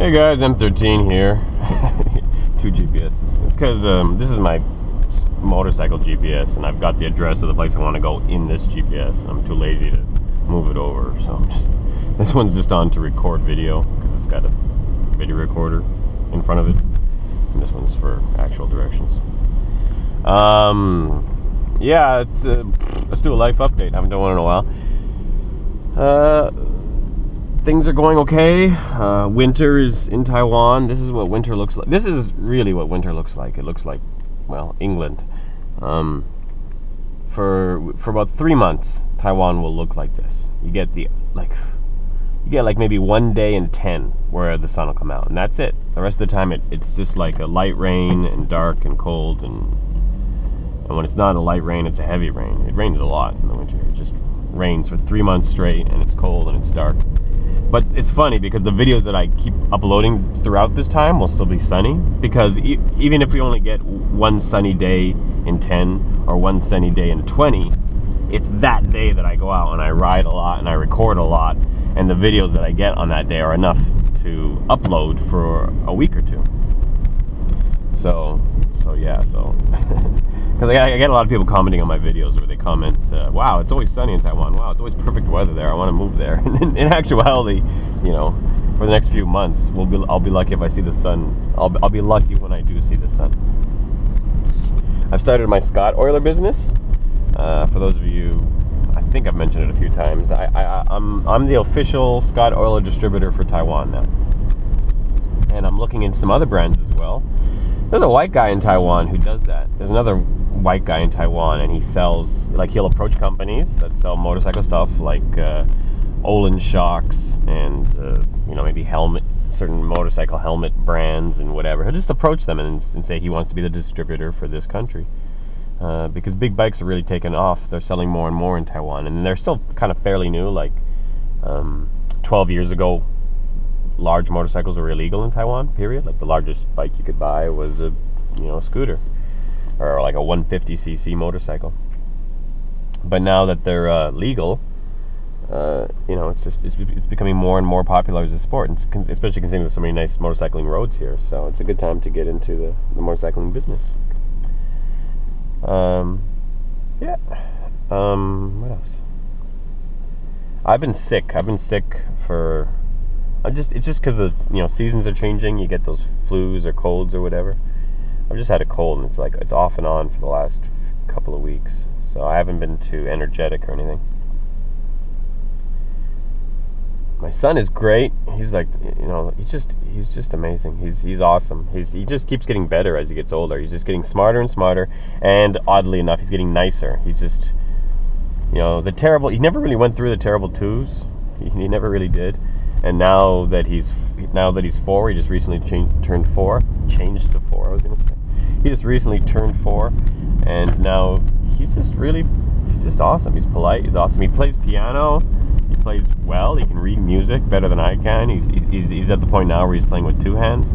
Hey guys, M13 here. 2 GPSs. It's because this is my motorcycle GPS, and I've got the address of the place I want to go in this GPS. I'm too lazy to move it over, so this one's just on to record video because it's got a video recorder in front of it, and this one's for actual directions. Yeah, it's let's do a life update. I haven't done one in a while. Things are going okay. Winter is in Taiwan. This is what winter looks like. This is really what winter looks like. It looks like, well, England. For about 3 months, Taiwan will look like this. You get like maybe 1 day in 10 where the sun will come out, and that's it. The rest of the time, it's just like a light rain and dark and cold, and when it's not a light rain, it's a heavy rain. It rains a lot in the winter. It just rains for 3 months straight, and it's cold and it's dark. But it's funny because the videos that I keep uploading throughout this time will still be sunny, because even if we only get 1 sunny day in 10 or 1 sunny day in 20, it's that day that I go out and I ride a lot and I record a lot, and the videos that I get on that day are enough to upload for a week or two. So because I get a lot of people commenting on my videos where they comment, wow, it's always sunny in Taiwan, wow, it's always perfect weather there, I want to move there. And in actuality, you know, for the next few months, I'll be lucky if I see the sun. I'll be lucky when I do see the sun. I've started my Scott Oiler business. For those of you, I think I've mentioned it a few times, I'm the official Scott Oiler distributor for Taiwan now. And I'm looking into some other brands as well. There's a white guy in Taiwan who does that. There's another white guy in Taiwan, and he sells, like, he'll approach companies that sell motorcycle stuff like Olin shocks and you know, maybe certain motorcycle helmet brands and whatever. He'll just approach them and say he wants to be the distributor for this country, because big bikes are really taking off. They're selling more and more in Taiwan, and they're still kind of fairly new. Like 12 years ago, large motorcycles were illegal in Taiwan, period. Like, the largest bike you could buy was a scooter, or like a 150cc motorcycle. But now that they're legal, it's becoming more and more popular as a sport, and especially considering there's so many nice motorcycling roads here. So it's a good time to get into the motorcycling business. What else? I've been sick for... It's just because the seasons are changing. You get those flus or colds or whatever. I've just had a cold, and it's off and on for the last couple of weeks. So I haven't been too energetic or anything. My son is great. He's like, he's just amazing. He's awesome. He just keeps getting better as he gets older. He's just getting smarter and smarter, and oddly enough, he's getting nicer. He's just, he never really went through the terrible twos. He never really did. And now that he's 4, he just recently turned 4. Changed to 4, I was gonna say. He just recently turned 4, and now he's just awesome. He's polite. He's awesome. He plays piano. He plays well. He can read music better than I can. He's at the point now where he's playing with 2 hands.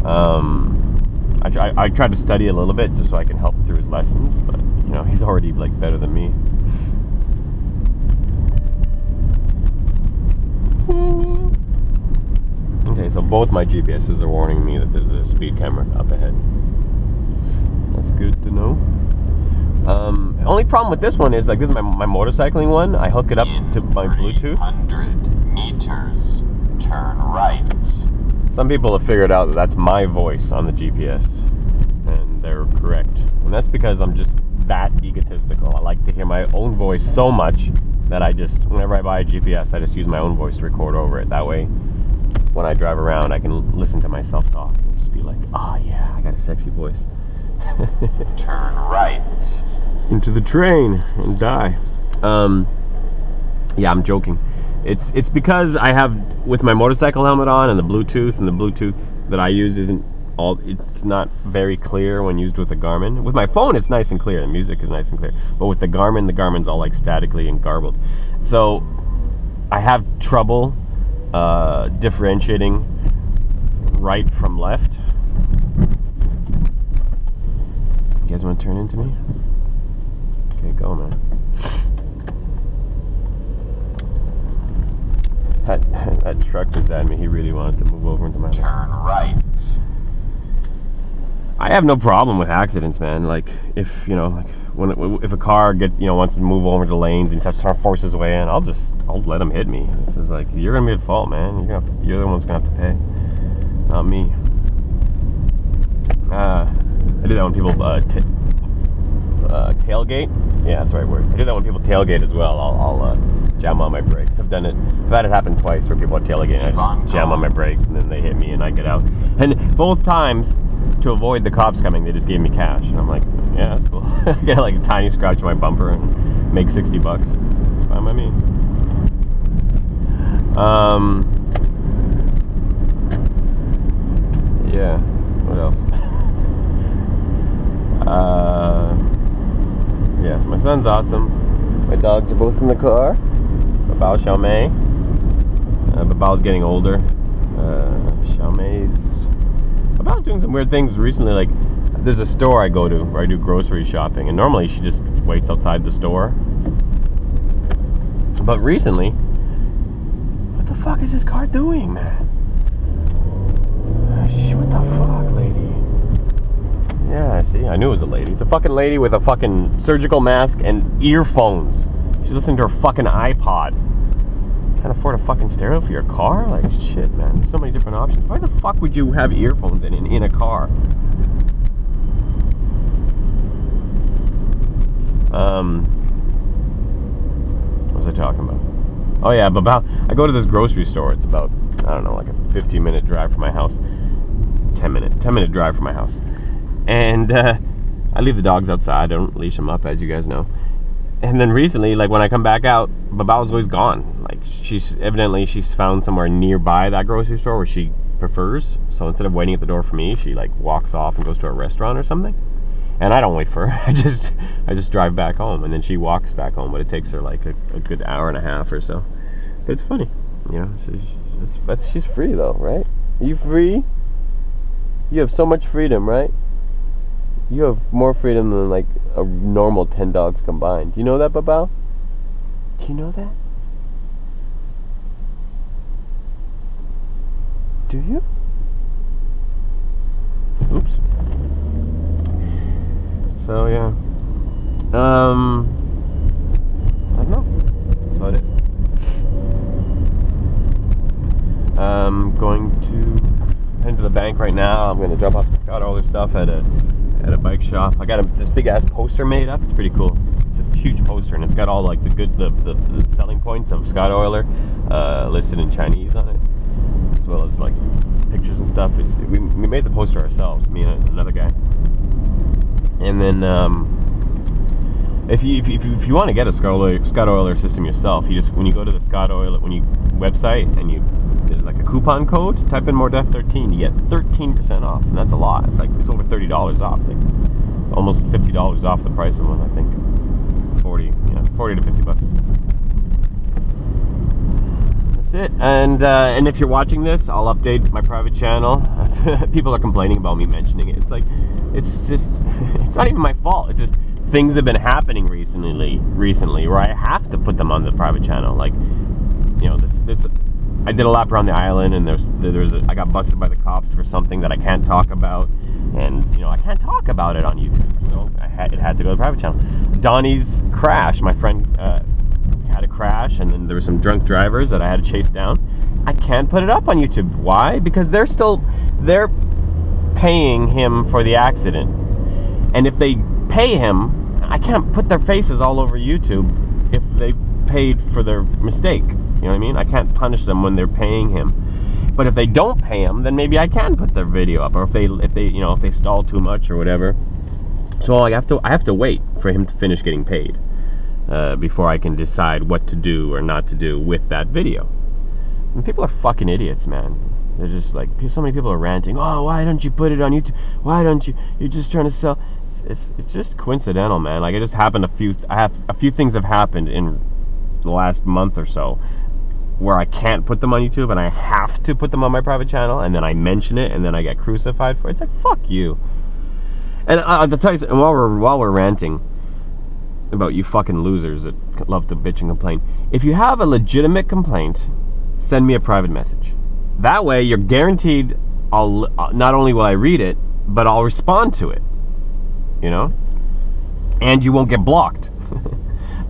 I tried to study a little bit just so I can help through his lessons, but he's already like better than me. Okay, so both my GPSs are warning me that there's a speed camera up ahead. That's good to know. Only problem with this one is, like, this is my motorcycling one. I hook it up to my Bluetooth. 300 meters, turn right. Some people have figured out that that's my voice on the GPS, and they're correct. And that's because I'm just that egotistical. I like to hear my own voice so much that whenever I buy a GPS, I just use my own voice to record over it. That way, when I drive around, I can listen to myself talk and just be like, oh yeah, I got a sexy voice. Turn right. Into the train and die. Yeah, I'm joking. It's because I have, with my motorcycle helmet on and the Bluetooth that I use it's not very clear when used with a Garmin. With my phone, it's nice and clear. The music is nice and clear. But with the Garmin's all like statically and garbled. So I have trouble differentiating right from left. You guys want to turn into me? Okay, go, man. That truck beside me, he really wanted to move over into my lane. Turn right. I have no problem with accidents, man. Like, if, you know, like, if a car gets, you know, wants to move over the lanes and he starts trying to force his way in, I'll let him hit me. This is like, you're gonna be at fault, man. You're the one who's gonna have to pay, not me. I do that when people tailgate. Yeah, that's the right word. I do that when people tailgate as well. I'll jam on my brakes. I've done it. I've had it happen twice where people are tailgating and I just jam on my brakes and then they hit me and I get out. And both times, to avoid the cops coming, they just gave me cash. And I'm like, yeah, that's cool. I get like a tiny scratch on my bumper and make $60. It's fine by me. Yeah, what else? Yeah, so my son's awesome. My dogs are both in the car. Babao, Xiaomei. Babao's getting older. Babao's doing some weird things recently. Like, there's a store I go to where I do grocery shopping, and normally she just waits outside the store. But recently, what the fuck is this car doing, man? What the fuck, lady? Yeah, see, I knew it was a lady. It's a fucking lady with a fucking surgical mask and earphones. She's listening to her fucking iPod. Can't afford a fucking stereo for your car? Like, shit, man. There's so many different options. Why the fuck would you have earphones in a car? What was I talking about? Oh yeah, I go to this grocery store. It's about, I don't know, like a 15-minute drive from my house. 10-minute drive from my house. And I leave the dogs outside. I don't leash them up, as you guys know. And then recently, like when I come back out, Babao's always gone. Like, she's found somewhere nearby that grocery store where she prefers. So instead of waiting at the door for me, she like walks off and goes to a restaurant or something. And I don't wait for her. I just drive back home, and then she walks back home. But it takes her like a good hour and a half or so. But it's funny, you know. She's free though, right? Are you free? You have so much freedom, right? You have more freedom than like a normal 10 dogs combined. Do you know that, Babao? Do you know that? Do you? Oops. So yeah. I don't know. That's about it. I'm going to head to the bank right now. I'm going to drop off some Scott Oiler stuff at a bike shop. I got this big ass poster made up. It's pretty cool. It's a huge poster, and it's got all like the selling points of Scott Oiler listed in Chinese on it, as well as like pictures and stuff. We made the poster ourselves, me and another guy. And then if you want to get a Scott Oiler system yourself, when you go to the Scott Oiler website and there's like a coupon code, type in MoreDeath13, you get 13% off, and that's a lot. It's over $30 off. It's almost $50 off the price of one, I think. 40 to 50 bucks. That's it. And if you're watching this, I'll update my private channel. People are complaining about me mentioning it. It's not even my fault. It's just things have been happening recently where I have to put them on the private channel. Like, you know, this I did a lap around the island, and I got busted by the cops for something that I can't talk about, and you know, I can't talk about it on YouTube, so it had to go to the private channel. Donnie's crash, my friend had a crash, and then there were some drunk drivers that I had to chase down. I can't put it up on YouTube. Why? Because they're paying him for the accident, and if they pay him, I can't put their faces all over YouTube if they paid for their mistake. You know what I mean? I can't punish them when they're paying him. But if they don't pay him, then maybe I can put their video up, or if they stall too much or whatever. So I have to wait for him to finish getting paid before I can decide what to do or not to do with that video. And people are fucking idiots, man. They're just like, so many people are ranting, oh, why don't you put it on YouTube? Why don't you? You're just trying to sell. It's just coincidental, man. Like, it just happened a few things have happened in the last month or so where I can't put them on YouTube, and I have to put them on my private channel, and then I mention it, and then I get crucified for it. It's like, fuck you. And I'll tell you something, while we're ranting about you fucking losers that love to bitch and complain, if you have a legitimate complaint send me a private message. That way, you're guaranteed I'll not only will I read it, but I'll respond to it. You know? And you won't get blocked.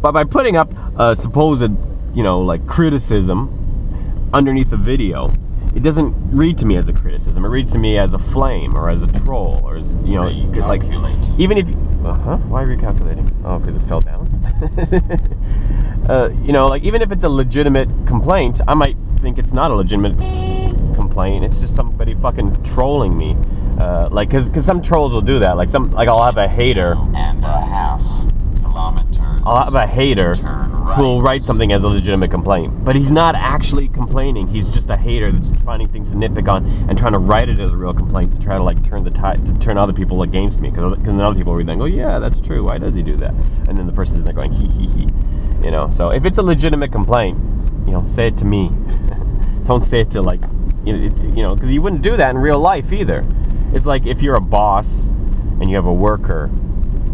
But by putting up a supposed, you know, like criticism underneath the video, it doesn't read to me as a criticism. It reads to me as a flame or as a troll or as, you know, like, even if, why recalculating? Oh, because it fell down? You know, like, even if it's a legitimate complaint, I might think it's not a legitimate complaint. It's just somebody fucking trolling me. Like, cause some trolls will do that. Like I'll have a hater. I'll have a hater who'll write something as a legitimate complaint, but he's not actually complaining. He's just a hater that's finding things to nitpick on and trying to write it as a real complaint to try to like turn other people against me. Because then other people read that and go, yeah, that's true. Why does he do that? And then the person's in there going, hee hee hee. You know. So if it's a legitimate complaint, you know, say it to me. Don't say it to like, you know, because you wouldn't do that in real life either. It's like if you're a boss and you have a worker.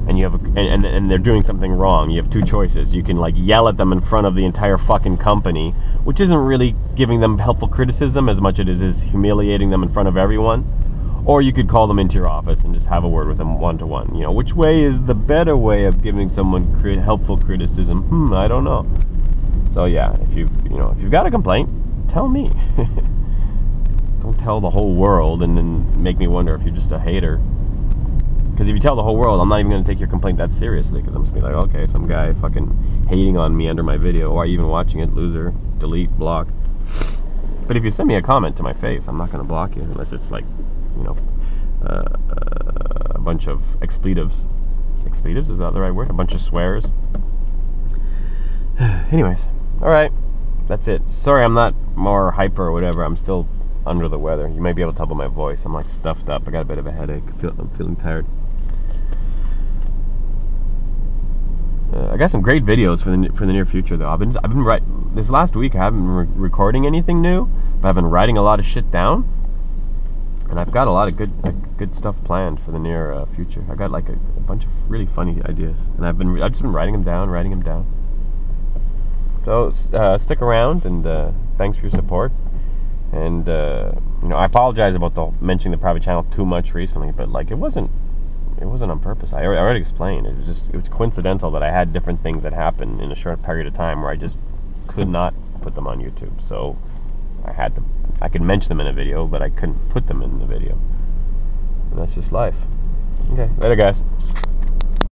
And you have and they're doing something wrong. You have two choices. You can like yell at them in front of the entire fucking company, which isn't really giving them helpful criticism as much as it is humiliating them in front of everyone. Or you could call them into your office and just have a word with them one-to-one. You know, which way is the better way of giving someone helpful criticism? I don't know. So yeah, if you've got a complaint, tell me. Don't tell the whole world and then make me wonder if you're just a hater. Because if you tell the whole world, I'm not even going to take your complaint that seriously. Because I'm just going to be like, okay, some guy fucking hating on me under my video. Or even watching it, loser, delete, block. But if you send me a comment to my face, I'm not going to block you. Unless it's like, you know, a bunch of expletives. Expletives, is that the right word? A bunch of swears. Anyways, alright. That's it. Sorry I'm not more hyper or whatever. I'm still under the weather. You may be able to tell by my voice. I'm like stuffed up. I got a bit of a headache. I'm feeling tired. I got some great videos for the near future though. I've been this last week. I haven't been recording anything new, but I've been writing a lot of shit down, and I've got a lot of good stuff planned for the near future. I got like a bunch of really funny ideas, and I've just been writing them down. So stick around, and thanks for your support. And you know, I apologize about mentioning the private channel too much recently, but like it wasn't on purpose. I already explained. It was coincidental that I had different things that happened in a short period of time where I just could not put them on YouTube. So I could mention them in a video, but I couldn't put them in the video. And that's just life. Okay, later guys.